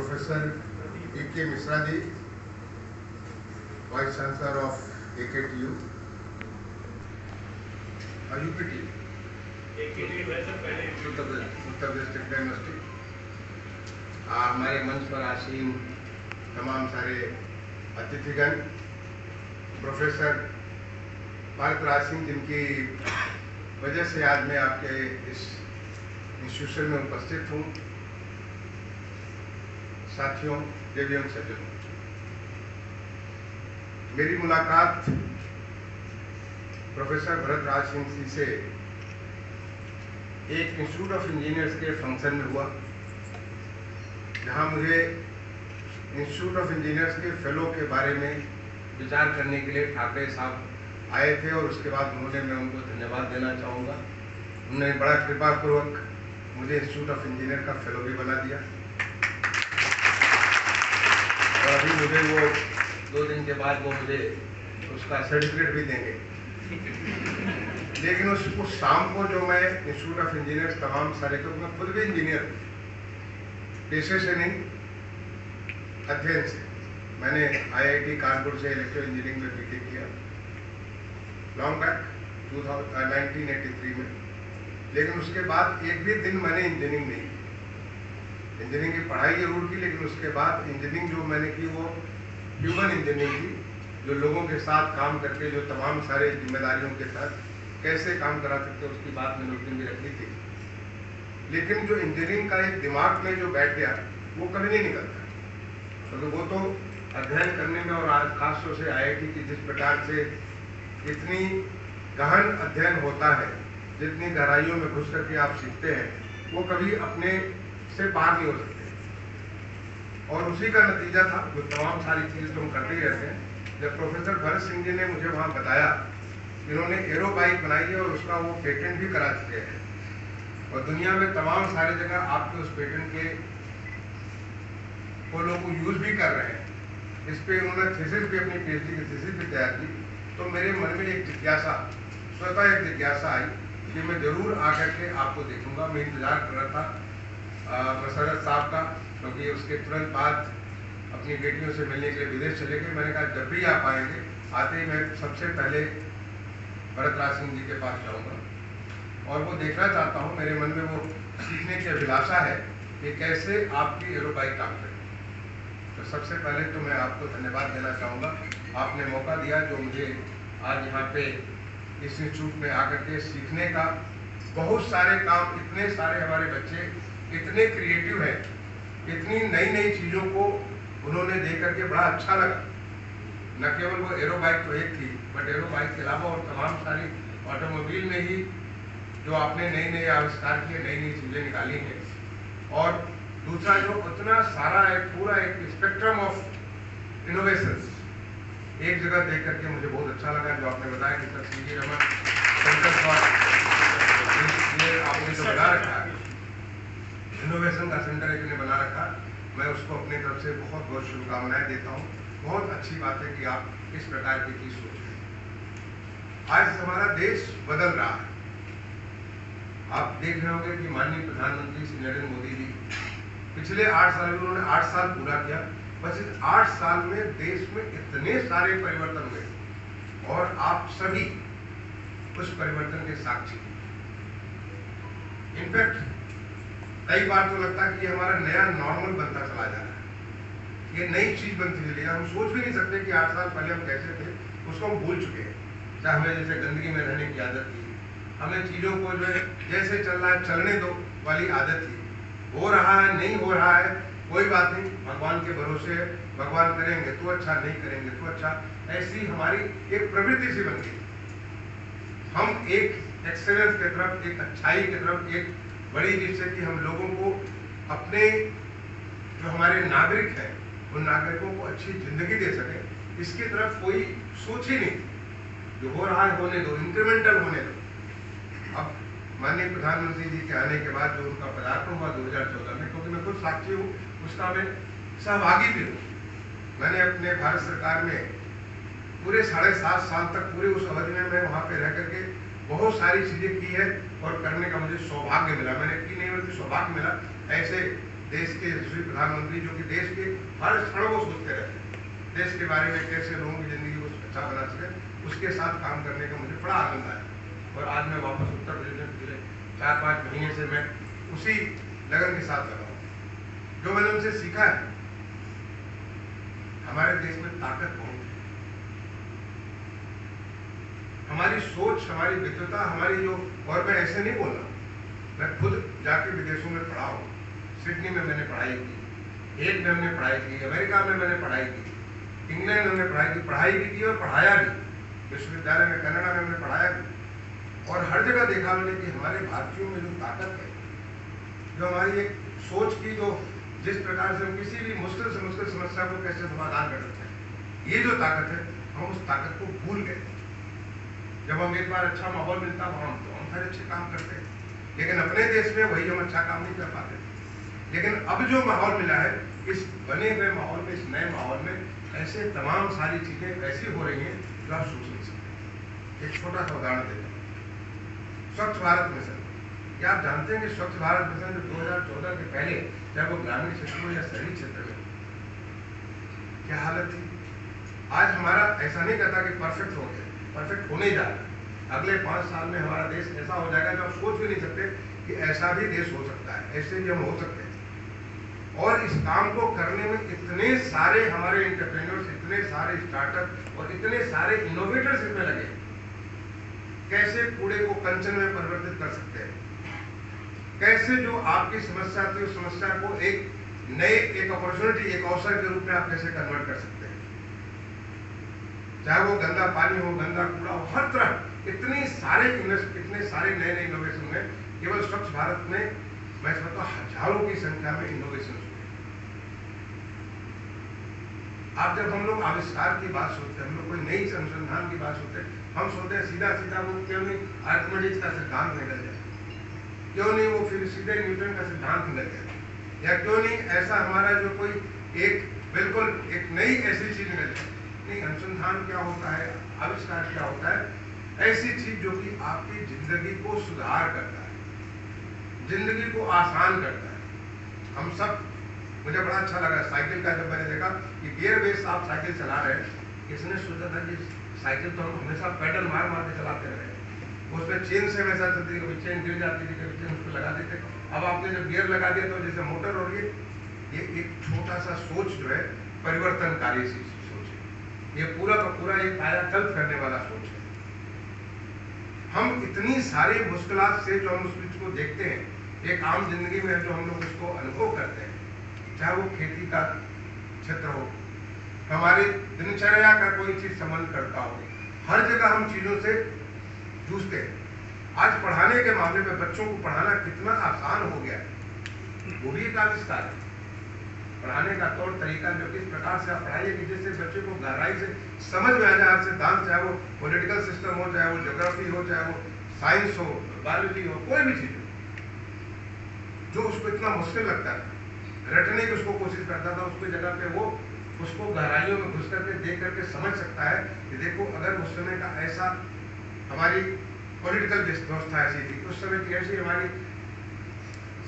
Professor E.K. Misra ji, Vice Chancellor of AKTU, UPT, Uttar Pradesh technical university, हमारे मंच पर आसीन तमाम सारे अतिथिगण, प्रोफेसर भारत राज सिंह जिनकी वजह से आज मैं आपके इस इंस्टीट्यूशन में उपस्थित हूँ, साथियों, देवियों, सज्जनों, मेरी मुलाकात प्रोफेसर भरत राज सिंह जी से एक इंस्टीट्यूट ऑफ इंजीनियर्स के फंक्शन में हुआ, जहां मुझे इंस्टीट्यूट ऑफ इंजीनियर्स के फेलो के बारे में विचार करने के लिए ठाकरे साहब आए थे और उसके बाद मैं उनको धन्यवाद देना चाहूँगा। उन्होंने बड़ा कृपापूर्वक मुझे इंस्टीट्यूट ऑफ इंजीनियर का फेलो भी बना दिया और अभी मुझे वो 2 दिन के बाद मुझे उसका सर्टिफिकेट भी देंगे। लेकिन उस शाम को जो मैं इंस्टीट्यूट ऑफ इंजीनियर्स तमाम सारे, क्योंकि मैं खुद भी इंजीनियर पेशे से नहीं, अध्ययन से, मैंने IIT कानपुर से इलेक्ट्रिकल इंजीनियरिंग में बीटेक किया लॉन्ग बैक 1983 में। लेकिन उसके बाद एक भी दिन मैंने इंजीनियरिंग नहीं की। इंजीनियरिंग की पढ़ाई जरूर की, लेकिन उसके बाद इंजीनियरिंग जो मैंने की वो ह्यूमन इंजीनियरिंग की, जो लोगों के साथ काम करके जो तमाम सारे जिम्मेदारियों के साथ कैसे काम करा सकते उसकी बात मैंने उस दिन भी रखी थी। लेकिन जो इंजीनियरिंग का एक दिमाग में जो बैठ गया वो कभी नहीं निकलता, क्योंकि वो तो अध्ययन करने में और आज खासतौर से IIT की जिस प्रकार से इतनी गहन अध्ययन होता है, जितनी गहराइयों में घुस करके आप सीखते हैं, वो कभी अपने से पार नहीं हो सकते। और उसी का नतीजा था जो तमाम सारी चीज़ें तो हम करते ही रहते हैं। जब प्रोफेसर भरत सिंह जी ने मुझे वहाँ बताया, इन्होंने एरो बाइक बनाई है और उसका वो पेटेंट भी करा चुके हैं और दुनिया में तमाम सारी जगह आपके उस पेटेंट के वो लोग यूज भी कर रहे हैं। इस पे उन्होंने थीसिस भी, अपनी PhD की थीसिस भी तैयार की। तो मेरे मन में एक जिज्ञासा, स्वतः एक जिज्ञासा आई कि मैं जरूर आकर के आपको देखूंगा। मैं इंतजार कर रहा था मसरत साहब का, क्योंकि उसके तुरंत बाद अपनी बेटियों से मिलने के लिए विदेश चले गए। मैंने कहा जब भी आप आएंगे, आते ही मैं सबसे पहले भरत राज सिंह जी के पास जाऊंगा और वो देखना चाहता हूँ। मेरे मन में वो सीखने की अभिलाषा है कि कैसे आपकी एरो बाइक काम करे। तो सबसे पहले तो मैं आपको धन्यवाद देना चाहूँगा, आपने मौका दिया जो मुझे आज यहाँ पे इस इंस्टीट्यूट में आकर के सीखने का। बहुत सारे काम, इतने सारे हमारे बच्चे इतने क्रिएटिव हैं, इतनी नई नई चीज़ों को उन्होंने देख करके बड़ा अच्छा लगा। न केवल वो एरो बाइक तो एक थी, बट एरो बाइक के अलावा और तमाम सारी ऑटोमोबाइल में ही जो आपने नई नई आविष्कार किए, नई नई चीज़ें निकाली हैं। और दूसरा जो उतना सारा एक पूरा एक स्पेक्ट्रम ऑफ इनोवेशंस एक जगह देख करके मुझे बहुत अच्छा लगा। जो आपने बताया कि sir CG Raman centre for आपने जो बना रखा है, इनोवेशन का सेंटर एक ने बना रखा, मैं उसको अपनी तरफ से बहुत बहुत शुभकामनाएं देता हूँ। बहुत अच्छी बात है कि आप इस प्रकार की चीज सोच रहे हैं। आज हमारा देश बदल रहा है। आप देख रहे होंगे कि माननीय प्रधानमंत्री श्री नरेंद्र मोदी जी पिछले 8 साल में, उन्होंने 8 साल पूरा किया, बस इस 8 साल में देश में इतने सारे परिवर्तन हुए और आप सभी उस परिवर्तन के साक्षी। इनफैक्ट कई बार तो लगता है कि हमारा नया नॉर्मल बनता चला जा रहा है, ये नई चीज बनती चली। हम सोच भी नहीं सकते कि 8 साल पहले हम कैसे थे, उसको हम भूल चुके हैं। चाहे हमें जैसे गंदगी में रहने की आदत थी, हमें चीजों को जो है जैसे चल रहा है चलने दो वाली आदत थी। हो रहा है, नहीं हो रहा है, कोई बात नहीं, भगवान के भरोसे है, भगवान करेंगे तो अच्छा, नहीं करेंगे तो अच्छा। ऐसी हमारी एक प्रवृत्ति सी बन गई। हम एक एक्सेलेंस की तरफ, एक अच्छाई की तरफ, एक बड़ी जिससे कि हम लोगों को अपने जो हमारे नागरिक हैं उन नागरिकों को अच्छी जिंदगी दे सके, इसकी तरफ कोई सोच ही नहीं। जो हो रहा है होने दो, इंक्रीमेंटल होने दो। अब माननीय प्रधानमंत्री जी के आने के बाद जो उनका पदार्पण हुआ 2014 में, क्योंकि मैं खुद साक्षी हूँ, उसका मैं सहभागी भी हूँ। मैंने अपने भारत सरकार में पूरे 7.5 साल तक, पूरे उस अवधि में मैं वहाँ पे रह करके बहुत सारी चीजें की है और करने का मुझे सौभाग्य मिला। मैंने की नहीं बल्कि सौभाग्य मिला। ऐसे देश के यशस्वी प्रधानमंत्री जो कि देश के हर क्षण को सोचते रहते हैं, देश के बारे में कैसे लोगों की जिंदगी को अच्छा बना सके, उसके साथ काम करने का मुझे बड़ा आनंद आया। और आज मैं वापस उत्तर प्रदेश में पिछले 4-5 महीने से मैं उसी लगन के साथ लगा हूँ। जो मैंने उनसे सीखा है, हमारे देश में ताकत बहुत है, हमारी सोच, हमारी विद्वता, हमारी जो, और मैं ऐसे नहीं बोल रहा, मैं खुद जाके विदेशों में पढ़ा हूँ। सिडनी में मैंने पढ़ाई की, येल में हमने पढ़ाई की, अमेरिका में मैंने पढ़ाई की, इंग्लैंड में हमने पढ़ाई भी की और पढ़ाया भी, विश्वविद्यालय में कनाडा में हमने पढ़ाया भी। और हर जगह देखा मैंने कि हमारे भारतीयों में जो ताकत है, जो हमारी एक सोच की, जो जिस प्रकार से हम किसी भी मुश्किल से मुश्किल समस्या को कैसे समाधान कर सकते हैं, ये जो ताकत है, हम उस ताकत को भूल गए। जब हम एक बार अच्छा माहौल मिलता तो हम सारे अच्छे काम करते हैं, लेकिन अपने देश में वही हम अच्छा काम नहीं कर पाते। लेकिन अब जो माहौल मिला है, इस बने हुए माहौल में, इस नए माहौल में ऐसे तमाम सारी चीजें ऐसी हो रही हैं जो आप सोच नहीं सकते। एक छोटा सा उदाहरण देता हूँ, स्वच्छ भारत मिशन। क्या आप जानते हैं कि स्वच्छ भारत मिशन जो 2014 के पहले, चाहे वो ग्रामीण क्षेत्र में या शहरी क्षेत्र में, क्या हालत थी? आज हमारा ऐसा नहीं कहता कि परफेक्ट हो गया, परफेक्ट होने जा रहा है। अगले 5 साल में हमारा देश ऐसा हो जाएगा जो आप सोच भी नहीं सकते कि ऐसा भी देश हो सकता है, ऐसे भी हम हो सकते हैं। और इस काम को करने में इतने सारे हमारे एंटरप्रेन्योर्स, इतने सारे स्टार्टअप और इतने सारे इनोवेटर्स इसमें लगे। कैसे कूड़े को कंचन में परिवर्तित कर सकते हैं, कैसे जो आपकी समस्या थी उस समस्या को एक नए, एक अपॉर्चुनिटी, एक अवसर के रूप में आप कैसे कन्वर्ट कर सकते हैं। चाहे वो गंदा पानी हो, गंदा कूड़ा हो, हर तरह इतने सारे नए नए इनोवेशन में, केवल स्वच्छ भारत में मैं समझता हूँ हजारों की संख्या में इनोवेशन हुए। आप जब हम लोग आविष्कार की बात सोचते हैं, हम लोग कोई नई अनुसंधान की बात सोचते हैं, हम सोचते हैं सीधा सीधा वो क्यों नहीं आर्किमिडीज का सिद्धांत निकल जाए, क्यों नहीं वो फिर सीधे न्यूटन का सिद्धांत निकल जाए, या क्यों नहीं ऐसा हमारा जो कोई एक बिल्कुल एक नई ऐसी चीज निकल जाए। नहीं, अनुसंधान क्या होता है, आविष्कार क्या होता है? ऐसी चीज जो कि आपकी जिंदगी को सुधार करता है, जिंदगी को आसान करता है। हम सब, मुझे बड़ा अच्छा लगा साइकिल का, जब मैंने देखा कि गियर बेस आप साइकिल चला रहे हैं, किसने सोचा था कि साइकिल तो हम हमेशा पैडल मार मार के चलाते रहे, उसमें चेन से वैसा चलती, कभी चेन गिर जाती थी, कभी चेन उसको लगा देते। अब आपने जब गियर लगा दिया तो जैसे मोटर हो रही है, ये एक छोटा सा सोच जो है परिवर्तनकारी सी सोच है, ये पूरा का पूरा एक कायाकल्प करने वाला सोच है। हम इतनी सारी मुश्किलात से जो हम उस चीज को देखते हैं, एक आम जिंदगी में जो हम लोग उसको अनुभव करते हैं, चाहे वो खेती का क्षेत्र हो, हमारी दिनचर्या का कोई चीज संबंध करता हो, हर जगह हम चीजों से जूझते हैं। आज पढ़ाने के मामले में बच्चों को पढ़ाना कितना आसान हो गया है, वो भी एक आविष्कार है। पढ़ाने का तौर तरीका जो किस प्रकार से आप पढ़ाइए कि जिससे बच्चे को गहराई से समझ में आ जाए सिद्धांत, चाहे वो पॉलिटिकल सिस्टम हो, चाहे वो ज्योग्राफी हो, चाहे वो साइंस हो, बायोलॉजी हो, कोई भी चीज हो जो उसको इतना मुश्किल लगता है, रटने की उसको कोशिश करता था, उसकी जगह पे वो उसको गहराइयों में घुस करके देख करके समझ सकता है कि देखो अगर उस समय का ऐसा हमारी पॉलिटिकल व्यवस्था ऐसी थी, उस समय की ऐसी हमारी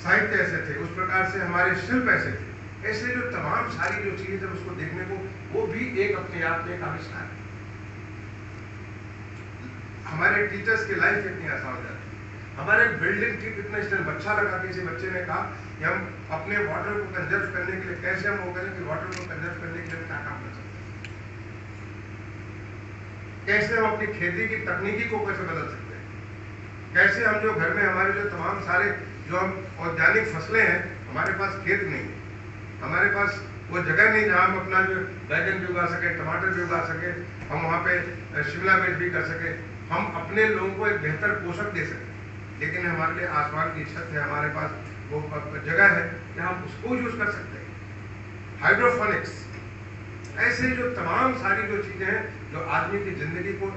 साहित्य ऐसे थे, उस प्रकार से हमारे शिल्प ऐसे थे, ऐसे जो तमाम सारी जो चीजें जब उसको देखने को, वो भी एक अपने आप में एक आविष्कार है। हमारे टीचर्स की लाइफ कितनी आसान हो जाती है, हमारे बिल्डिंग की कितना स्टैंड अच्छा लगा। किसी बच्चे ने कहा कि हम अपने वाटर को कंजर्व करने के लिए कैसे हम वो करें कि वाटर को कंजर्व करने के लिए क्या काम कर सकते हैं, कैसे हम अपनी खेती की तकनीकी को कैसे बदल सकते हैं, कैसे हम जो घर में हमारे जो तमाम सारे जो हम ऑर्गेनिक फसलें हैं, हमारे पास खेत नहीं है, हमारे पास वो जगह नहीं जहाँ हम अपना जो बैगन भी उगा सके, टमाटर भी उगा सके, हम वहाँ पे शिमला मिर्च भी कर सके, हम अपने लोगों को एक बेहतर पोषक दे सके, लेकिन हमारे लिए आसमान की छत है, हमारे पास वो जगह है कि हम उसको यूज कर सकते हैं। हाइड्रोफोनिक्स, ऐसे जो तमाम सारी जो चीजें हैं जो आदमी की जिंदगी को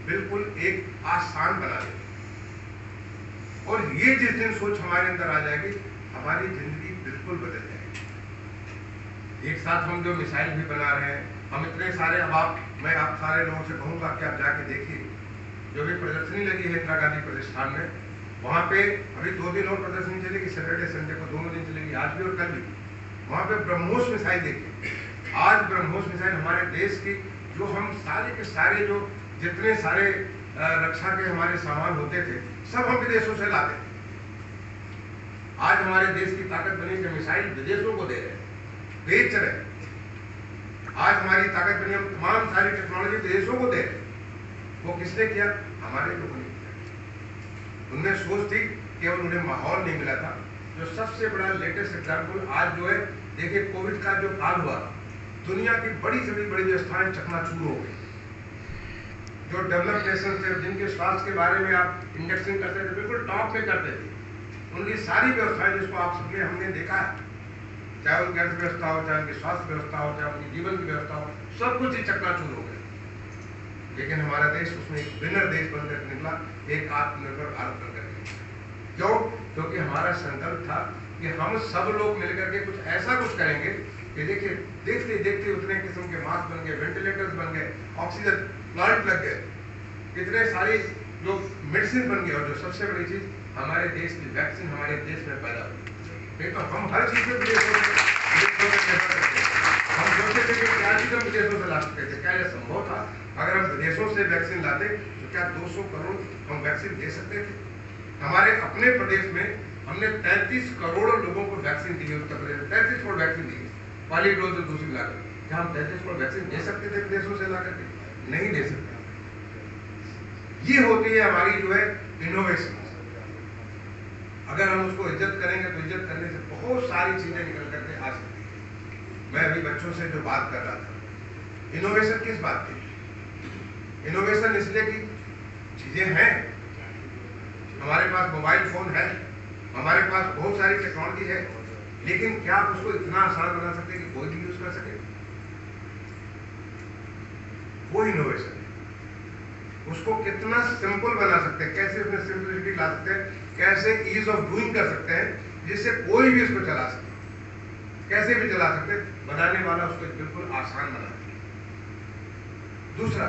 बिल्कुल एक आसान बना देती, और ये जिस दिन सोच हमारे अंदर आ जाएगी, हमारी जिंदगी बिल्कुल बदल जाएगी। एक साथ हम जो मिसाइल भी बना रहे हैं, हम इतने सारे, अब मैं आप सारे लोगों से कहूंगा कि आप जाके देखिए, जो भी प्रदर्शनी लगी है इंदिरा गांधी प्रतिष्ठान में, वहाँ पे अभी 2 दिन और प्रदर्शनी चलेगी, सैटरडे संडे को दोनों दिन चलेगी, आज भी और कल भी। वहाँ पे ब्रह्मोस मिसाइल देखिए, आज ब्रह्मोस मिसाइल हमारे देश की, जो हम सारे के सारे जो जितने सारे रक्षा के हमारे सामान होते थे सब हम विदेशों से लाते थे। आज हमारे देश की ताकत बनी कि मिसाइल विदेशों को दे रहे, बेच रहे। आज हमारी ताकत बनी, हम तमाम सारी टेक्नोलॉजी विदेशों को दे रहे। वो किसने किया? हमारे लोगों ने किया। उनमें सोच थी, केवल उन्हें माहौल नहीं मिला था। जो सबसे बड़ा लेटेस्ट एग्जाम्पल आज जो है, देखिए कोविड का जो काल हुआ, दुनिया की बड़ी से बड़ी व्यवस्थाएं चकनाचूर हो गई। जो डेवलप्ड नेशन थे, जिनके स्वास्थ्य के बारे में आप इंडेक्सिंग करते थे, बिल्कुल टॉप में करते थे, उनकी सारी व्यवस्थाएं जिसको आप सबने हमने देखा है, चाहे उनकी अर्थ व्यवस्था हो, चाहे उनकी स्वास्थ्य व्यवस्था हो, चाहे उनकी जीवन की व्यवस्था हो, सब कुछ ही चकनाचूर हो गए। लेकिन हमारा देश उसमें एक विनर देश बनकर निकला, एक आत्मनिर्भर भारत बनकर निकला। क्यों? क्योंकि हमारा संकल्प था कि हम सब लोग मिलकर के कुछ ऐसा कुछ करेंगे कि देखिए देखते देखते उतने किस्म के मास्क बन गए, वेंटिलेटर्स बन गए, ऑक्सीजन प्लांट लग गए, कितने सारी जो मेडिसिन बन गए, और जो सबसे बड़ी चीज हमारे देश की वैक्सीन हमारे देश में पैदा हुई। नहीं तो हम हर चीज में विदेशों से निर्भर करते थे। हम सोचते थे कि क्या चीज हम विदेशों से ला सकते थे। क्या यह संभव था? अगर हम विदेशों से वैक्सीन लाते तो क्या 200 करोड़ हम वैक्सीन दे सकते थे? हमारे अपने प्रदेश में हमने 33 करोड़ लोगों को वैक्सीन दी है। उत्तर प्रदेश में 33 करोड़ वैक्सीन दी है, पहली डोज और दूसरी लाकर। क्या हम 33 करोड़ वैक्सीन दे सकते थे विदेशों से लाकर के? नहीं दे सकते। ये होती है हमारी जो है इनोवेशन। अगर हम उसको इज्जत करेंगे तो इज्जत करने से बहुत सारी चीजें निकल करके आ सकती है। मैं अभी बच्चों से जो बात कर रहा था, इनोवेशन किस बात की? इनोवेशन इसलिए कि चीजें हैं, हमारे पास मोबाइल फोन है, हमारे पास बहुत सारी टेक्नोलॉजी है, लेकिन क्या आप उसको इतना आसान बना सकते हैं कि कोई भी यूज कर सके? वो इनोवेशन है। उसको कितना सिंपल बना सकते हैं, कैसे उसमें सिंपलिसिटी ला सकते हैं, कैसे ईज ऑफ डूइंग कर सकते हैं जिससे कोई भी इसको चला सके, कैसे भी चला सकते हैं, बनाने वाला उसको बिल्कुल आसान बना सकते। दूसरा,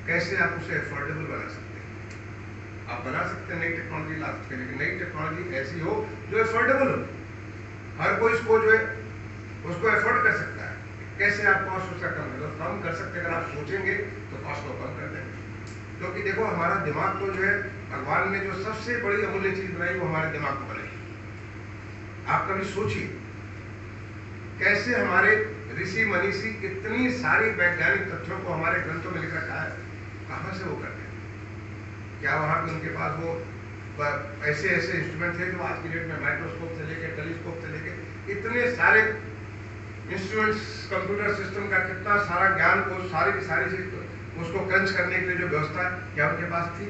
कैसे आप उसे अफोर्डेबल बना सकते हैं। आप बना सकते हैं, नई टेक्नोलॉजी ला सकते हैं, लेकिन नई टेक्नोलॉजी ऐसी हो जो अफोर्डेबल हो, हर कोई इसको जो है उसको अफोर्ड कर सकता है। कैसे आप कॉस्ट उसका कम कर सकते हैं? अगर आप सोचेंगे तो कॉस्ट को कम कर देंगे। क्योंकि देखो हमारा दिमाग तो जो है, भगवान ने जो सबसे बड़ी अमूल्य चीज बनाई वो हमारे दिमाग को बनाई। आप कभी सोचिए कैसे हमारे ऋषि मनीषी कितनी सारी वैज्ञानिक तथ्यों को हमारे ग्रंथों में लिख रखा है, कहां से वो करते हैं? क्या वहां पे उनके पास वो ऐसे ऐसे इंस्ट्रूमेंट थे जो आज की डेट में माइक्रोस्कोप से लेकर टेलीस्कोप से लेकर इतने सारे इंस्ट्रूमेंट्स, कंप्यूटर सिस्टम का कितना सारा ज्ञान को सारी की सारी चीज उसको क्रंच करने के लिए जो व्यवस्था क्या उनके पास थी?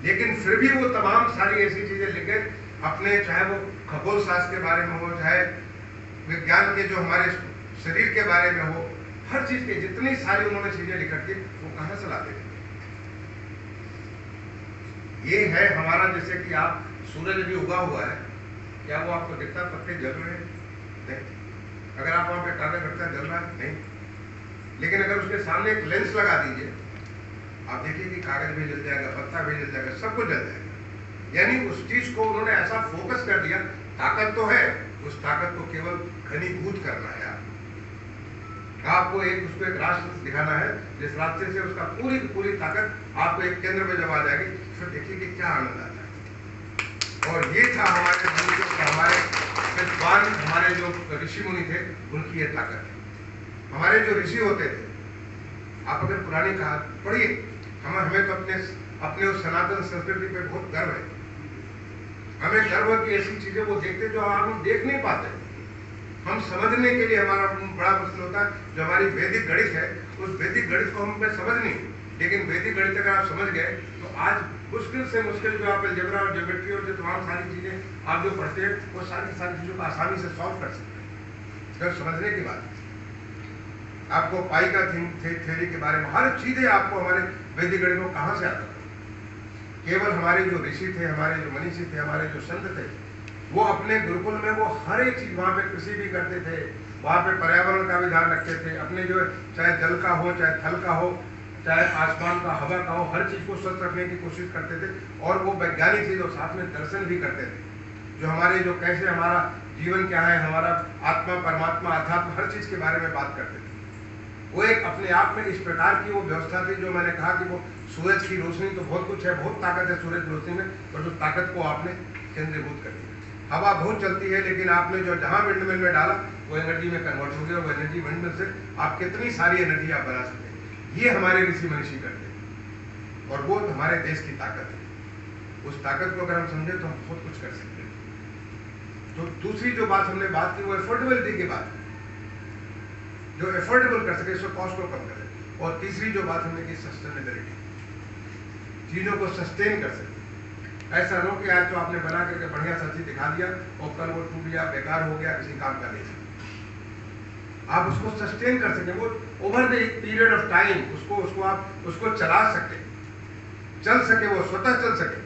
लेकिन फिर भी वो तमाम सारी ऐसी चीजें लिख गए अपने, चाहे वो खगोल शास्त्र के बारे में हो, चाहे विज्ञान के जो हमारे शरीर के बारे में हो, हर चीज के जितनी सारी उन्होंने चीजें लिख रखी, वो कहां से लाते थे? ये है हमारा, जैसे कि आप सूरज भी उगा हुआ है, क्या वो आपको दिखता पत्ते जल रहे हैं? नहीं। अगर आप वहां पे कागज रखता जल रहा है? नहीं। लेकिन अगर उसके सामने एक लेंस लगा दीजिए, आप देखिए कि कागज भी जल जाएगा, पत्ता भी जल जाएगा, सब कुछ जल जाएगा। यानी उस चीज को उन्होंने ऐसा फोकस कर दिया। ताकत तो है, उस ताकत को केवल घनीभूत करना है। आपको उसको एक रास्ते दिखाना है, जिस रास्ते से उसका पूरी की पूरी ताकत आपको एक केंद्र में जब आ जाएगी, फिर देखिए कि क्या आनंद आता है। और ये था हमारे हमारे विद्वान, हमारे जो ऋषि मुनि थे, उनकी ये ताकत है। हमारे जो ऋषि होते थे, आप अगर पुरानी कहा पढ़िए, हमें तो अपने उस सनातन संस्कृति पे बहुत गर्व है। हमें गर्व है कि ऐसी चीजें वो देखते जो हम देख नहीं पाते। हम समझने के लिए हमारा बड़ा मुश्किल होता है। जो हमारी वैदिक गणित है, उस वैदिक गणित को हम पे समझ नहीं, लेकिन वैदिक गणित अगर आप समझ गए तो आज मुश्किल से मुश्किल जो आप अलजेब्रा और ज्योमेट्री और जो तमाम सारी चीजें आप जो पढ़ते हैं, वो सारी चीजों को आसानी से सॉल्व कर सकते हैं अगर समझने की बात। आपको पाई का थ्योरी के बारे में हर चीजें आपको हमारे वैदिक गणित में कहां से आता? केवल हमारे जो ऋषि थे, हमारे जो मनीषी थे, हमारे जो संत थे, वो अपने गुरुकुल में वो हर एक चीज वहां पे कृषि भी करते थे, वहां पे पर्यावरण का भी ध्यान रखते थे, अपने जो चाहे जल का हो चाहे थल का हो, चाहे आसमान का, हवा का हो, हर चीज को स्वच्छ रखने की कोशिश करते थे। और वो वैज्ञानिक चीज और साथ में दर्शन भी करते थे, जो हमारे जो कैसे हमारा जीवन क्या है, हमारा आत्मा परमात्मा अध्यात्म हर चीज के बारे में बात करते थे। वो एक अपने आप में इस प्रकार की वो व्यवस्था थी, जो मैंने कहा कि वो सूरज की रोशनी तो बहुत कुछ है, बहुत ताकत है सूरज की रोशनी में, पर उस ताकत को आपने केंद्रीभूत कर दिया। हवा बहुत चलती है, लेकिन आपने जो जहां विंडमिल में डाला वो एनर्जी में कन्वर्ट हो गया। वो एनर्जी विंडमिल से आप कितनी सारी एनर्जी आप बना सकते हैं। ये हमारे ऋषि मनीषी करते हैं और वो हमारे देश की ताकत है। उस ताकत को अगर हम समझे तो हम बहुत कुछ कर सकते हैं। तो दूसरी जो बात हमने बात की वो एफोर्डेबिलिटी की बात है, जो एफोर्डेबल कर सके, इसको कॉस्ट को कम करे। और तीसरी जो बात हमने की सस्टेनेबिलिटी, चीजों को सस्टेन कर सके। ऐसा हो कि आज तो आपने बना करके बढ़िया सा चीज दिखा दिया और कल वो टूट गया, बेकार हो गया, किसी काम का नहीं। आप उसको सस्टेन कर सके, वो over the period of time उसको आप उसको चला सके, चल सके, वो स्वतः चल सके,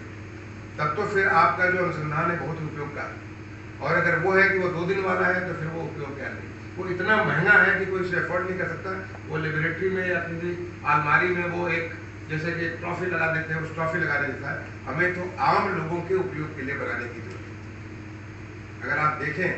तब तो फिर आपका जो अनुसंधान है बहुत उपयोग का है। और अगर वो है कि वो 2 दिन वाला है तो फिर वो उपयोग क्या नहीं। वो इतना महंगा है कि कोई इसे अफोर्ड नहीं कर सकता। वो लेबोरेटरी में या किसी अलमारी में वो एक जैसे कि ट्रॉफी लगा देते हैं, उस ट्रॉफी लगाने देता है। हमें तो आम लोगों के उपयोग के लिए बनाने की जरूरत है। अगर आप देखें,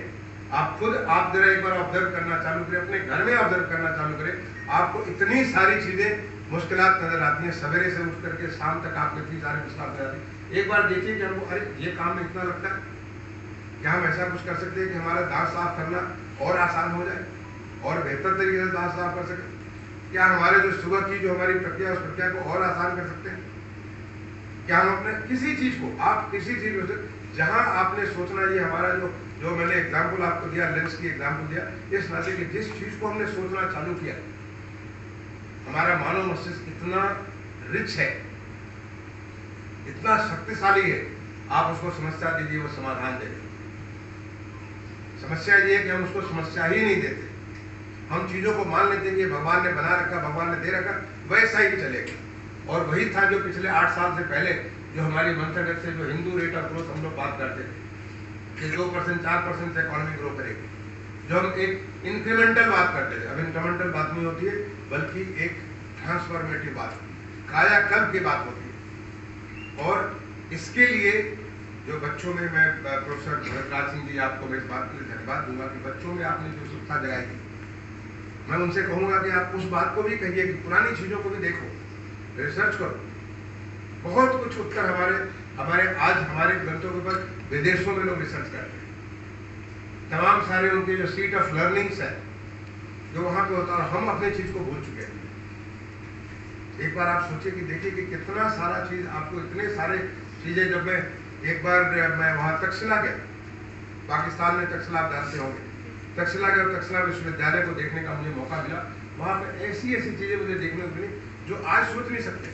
आप खुद आप जरा एक बार ऑब्जर्व करना चालू करें, अपने घर में ऑब्जर्व करना चालू करें, आपको इतनी सारी चीजें मुश्किलात नजर आती हैं। सवेरे से उठ करके शाम तक आपको इतनी सारी मुश्किलात नजर आती है। एक बार देखिए कि हमको अरे ये काम में इतना लगता है, क्या हम ऐसा कुछ कर सकते हैं कि हमारा दांत साफ करना और आसान हो जाए और बेहतर तरीके से दांत साफ कर सके? क्या हमारे जो सुबह की जो हमारी प्रक्रिया, उस प्रक्रिया को और आसान कर सकते हैं? क्या हम अपने किसी चीज को, आप किसी चीज में से जहां आपने सोचना, ये हमारा जो मैंने एग्जाम्पल आपको दिया, लेंस की एग्जाम्पल दिया, इस नाते कि जिस चीज को हमने सोचना चालू किया, हमारा मानव मस्तिष्क इतना रिच है, इतना शक्तिशाली है, आप उसको समस्या दीजिए वो समाधान देगा। समस्या ये है कि हम उसको समस्या ही नहीं देते। हम चीजों को मान लेते हैं कि भगवान ने बना रखा, भगवान ने दे रखा, वैसा ही चलेगा। और वही था जो पिछले 8 साल से पहले जो हमारी मंथन से जो हिंदू रेट ऑफ ग्रोथ हम लोग बात करते थे कि 2% 4% से इकोनॉमी ग्रो करेगी, जो हम एक इंक्रीमेंटल बात करते थे। अब इंक्रीमेंटल बात नहीं होती है, बल्कि एक ट्रांसफॉर्मेटिव बात, कायाकल्प की बात होती है। और इसके लिए जो बच्चों में, मैं प्रोफेसर भरतराज सिंह जी आपको मैं इस बात के लिए धन्यवाद दूंगा कि बच्चों में आपने जो उत्साह जगाई थी, मैं उनसे कहूंगा कि आप उस बात को भी कहिए कि पुरानी चीजों को भी देखो, रिसर्च करो। बहुत कुछ उत्तर हमारे आज हमारे ग्रंथों के ऊपर विदेशों में लोग रिसर्च करते हैं। तमाम सारे उनके जो सीट ऑफ लर्निंग्स है जो वहां पे होता है, हम अपने चीज को भूल चुके हैं। एक बार आप सोचिए कि देखिए कि कितना सारा चीज आपको, इतने सारे चीजें। जब मैं एक बार मैं वहां तक्षशिला गया, पाकिस्तान में तक्षशिला आप जानते होंगे, तक्षशिला गया और तक्षशिला विश्वविद्यालय को देखने का मुझे मौका मिला। वहां पर ऐसी चीजें मुझे देखने को मिली जो आज सोच नहीं सकते।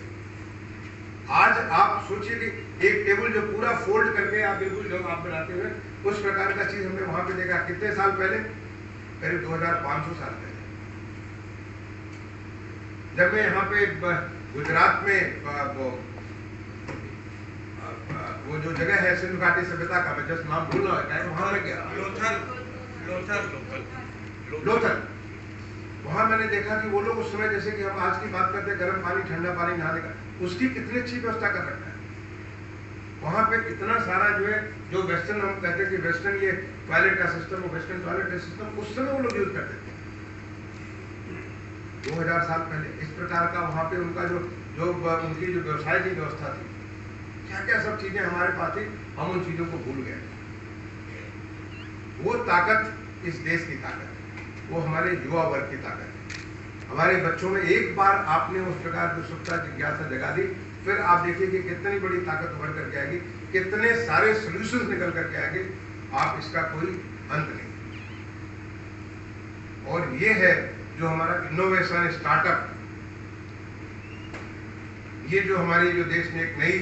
आज आप सोचिए कि एक टेबल जो पूरा फोल्ड करके आप बिल्कुल जो आप बनाते हुए, उस प्रकार का चीज हमने वहां पे देखा। कितने साल पहले? करीब 2500 साल पहले। जब मैं यहाँ पे गुजरात में वो जो जगह है सिंधु घाटी सभ्यता का, मैं जस्ट नाम भूल रहा है, वहां में गया, लोथल। वहां मैंने देखा कि वो लोग उस समय, जैसे कि हम आज की बात करते हैं गर्म पानी ठंडा पानी नहाने का, उसकी कितनी अच्छी व्यवस्था कर रखा है। वहां पे इतना सारा जो है, जो वेस्टर्न हम कहते हैं कि वेस्टर्न ये टॉयलेट का सिस्टम, वो वेस्टर्न टॉयलेट का सिस्टम उस समय वो लोग यूज करते थे 2000 साल पहले। इस प्रकार का वहां पे उनका जो उनकी जो व्यवसाय की व्यवस्था थी, क्या क्या सब चीजें हमारे पास थी, हम उन चीजों को भूल गए। वो ताकत इस देश की ताकत है, वो हमारे युवा वर्ग की ताकत है। हमारे बच्चों में एक बार आपने उस प्रकार की उत्सुकता, जिज्ञासा जगा दी, फिर आप देखिए कि कितनी बड़ी ताकत उभर करके आएगी, कितने सारे सॉल्यूशंस निकल करके आएंगे, आप इसका कोई अंत नहीं। और ये है जो हमारा इनोवेशन स्टार्टअप, ये जो हमारी जो देश में एक नई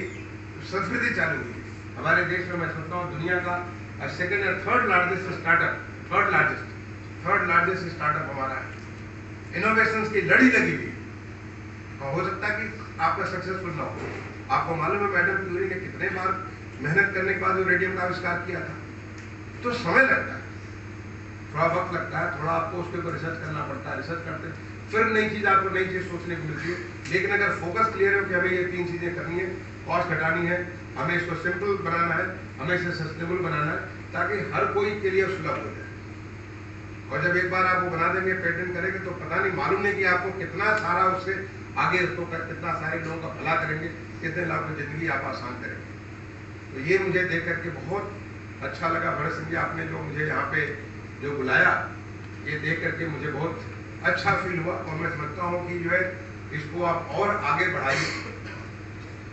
संस्कृति चालू हुई है। हमारे देश में मैं सोचता हूँ दुनिया का सेकंड या third largest startup, third largest startup हमारा है। इनोवेशंस की लड़ी लगी हुई है। हो सकता है कि आपका सक्सेसफुल ना हो। आपको मालूम है मैडम क्यूरी ने कितने बार मेहनत करने के बाद रेडियम का आविष्कार किया था। तो समय लगता है, थोड़ा वक्त लगता है, थोड़ा आपको उसके ऊपर रिसर्च करना पड़ता है। रिसर्च करते फिर नई चीज़ आपको नई चीज़ सोचने को मिलती है। लेकिन अगर फोकस क्लियर हो कि हमें ये 3 चीज़ें करनी है, कॉस्ट घटानी है, हमें इसको सिंपल बनाना है, हमें इसे सस्टेनेबल बनाना है, ताकि हर कोई के लिए सुलभ हो जाए। और जब एक बार आप वो बना देंगे, पेटेंट करेंगे, तो पता नहीं मालूम नहीं कि आपको कितना सारा उससे आगे उसको कितना सारे लोगों का भला करेंगे, कितने लोगों की जिंदगी आप आसान करेंगे। तो ये मुझे देख करके बहुत अच्छा लगा। भरत सिंह जी, आपने जो मुझे यहाँ पे जो बुलाया, ये देख करके मुझे बहुत अच्छा फील हुआ। और मैं समझता हूँ कि जो है इसको आप और आगे बढ़ाइए।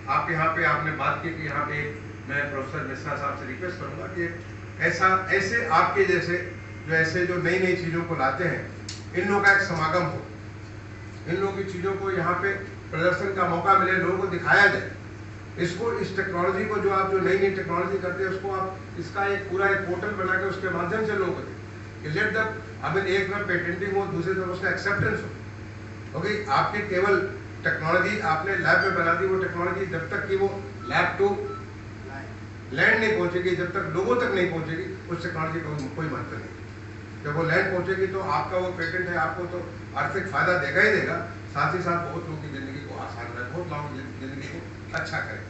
आप यहाँ पे आपने बात की कि यहाँ पे मैं प्रोफेसर मिश्रा साहब से रिक्वेस्ट करूँगा कि ऐसे आपके जैसे जो नई नई चीज़ों को लाते हैं, इन लोगों का एक समागम हो, इन लोगों की चीज़ों को यहाँ पे प्रदर्शन का मौका मिले, लोगों को दिखाया जाए। इसको, इस टेक्नोलॉजी को, जो आप जो नई नई टेक्नोलॉजी करते हैं, उसको आप इसका एक पूरा एक पोर्टल बना के उसके माध्यम से लोगों को दें। अब एक तरफ पेटेंटिंग हो, दूसरी तरफ उसका एक्सेप्टेंस हो। क्योंकि आपकी केवल टेक्नोलॉजी आपने लैब में बना दी, वो टेक्नोलॉजी जब तक कि वो लैब टू लैंड नहीं पहुंचेगी, जब तक लोगों तक नहीं पहुंचेगी, उस टेक्नोलॉजी का कोई महत्व नहीं। जब वो लैंड पहुंचेगी तो आपका वो पेटेंट है, आपको तो आर्थिक फायदा देगा ही देगा, साथ ही साथ बहुत लोगों की जिंदगी को आसान करे, बहुत लोगों की जिंदगी को अच्छा करे।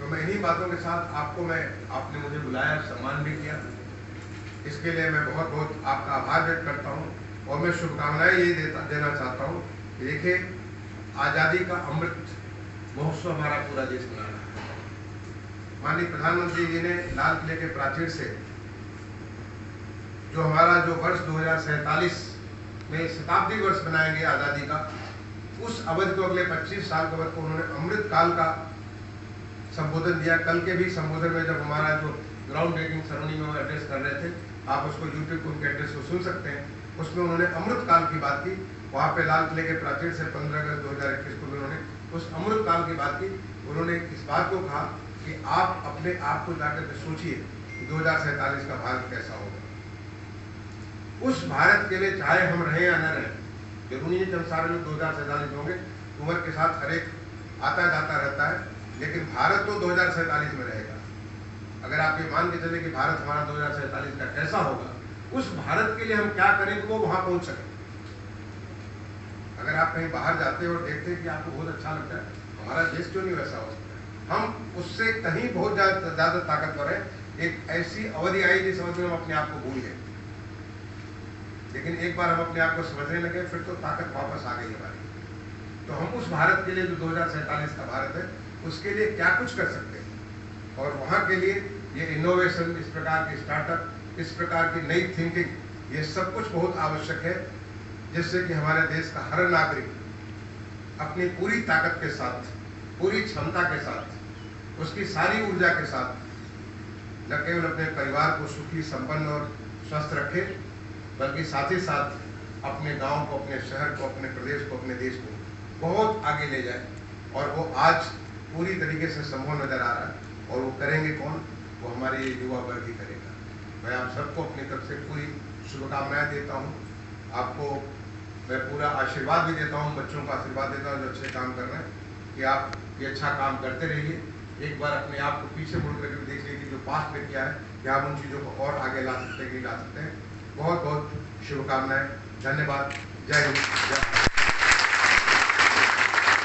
तो मैं इन्हीं बातों के साथ आपने मुझे बुलाया, सम्मान भी किया, इसके लिए मैं बहुत बहुत आपका आभार व्यक्त करता हूँ। और मैं शुभकामनाएं ये देना चाहता हूँ कि देखिए, आज़ादी का अमृत महोत्सव हमारा पूरा देश मना रहा है। माननीय प्रधानमंत्री जी ने लाल किले के प्राचीर से जो हमारा जो वर्ष 2047 में शताब्दी वर्ष बनाएंगे आज़ादी का, उस अवधि को, अगले 25 साल के अवधि को उन्होंने अमृत काल का संबोधन दिया। कल के भी संबोधन में जब हमारा जो ग्राउंड ब्रेकिंग सेरेमनी में वो एड्रेस कर रहे थे, आप उसको यूट्यूब पर उनके एड्रेस को सुन सकते हैं। उसमें उन्होंने अमृत काल की बात की। वहाँ पे लाल किले के प्राचीर से 15 अगस्त 2021 को उन्होंने उस अमृत काल की बात की। उन्होंने इस बात को कहा कि आप अपने आप को जाकर के सोचिए कि 2047 का भारत कैसा होगा। उस भारत के लिए चाहे हम रहें या न रहें, जरूरी है कि हम सारे लोग 2047 होंगे। उम्र के साथ हर एक आता जाता रहता है, लेकिन भारत तो 2047 में रहेगा। अगर आप ये मान के चले कि भारत हमारा 2047 का कैसा होगा, उस भारत के लिए हम क्या करें कि वो वहां पहुंच सके। अगर आप कहीं बाहर जाते हो और देखते हैं कि आपको बहुत अच्छा लगता है, हमारा देश क्यों नहीं वैसा हो सकता है। हम उससे कहीं बहुत ज्यादा ताकतवर है। एक ऐसी अवधि आई जिस अवधि में हम अपने आप को भूल गए, लेकिन एक बार हम अपने आप को समझने लगे, फिर तो ताकत वापस आ गई हमारी। तो हम उस भारत के लिए जो 2047 का भारत है, उसके लिए क्या कुछ कर सकते हैं। और वहाँ के लिए ये इनोवेशन, इस प्रकार के स्टार्टअप, इस प्रकार की नई थिंकिंग, ये सब कुछ बहुत आवश्यक है, जिससे कि हमारे देश का हर नागरिक अपनी पूरी ताकत के साथ, पूरी क्षमता के साथ, उसकी सारी ऊर्जा के साथ न केवल अपने परिवार को सुखी, संपन्न और स्वस्थ रखे, बल्कि साथ ही साथ अपने गांव को, अपने शहर को, अपने प्रदेश को, अपने देश को बहुत आगे ले जाए। और वो आज पूरी तरीके से संभव नजर आ रहा है। और वो करेंगे कौन? वो हमारे युवा वर्ग ही करेगा। मैं आप सबको अपनी तरफ से पूरी शुभकामनाएं देता हूँ। आपको मैं पूरा आशीर्वाद भी देता हूँ, बच्चों का आशीर्वाद देता हूँ जो अच्छे काम कर रहे हैं, कि आप ये अच्छा काम करते रहिए। एक बार अपने आप को पीछे मुड़ करके देख लीजिए जो पास्ट में किया है, क्या हम उन चीज़ों को और आगे ला सकते हैं कि ला सकते हैं। बहुत बहुत शुभकामनाएं, धन्यवाद, जय हिंद, जय।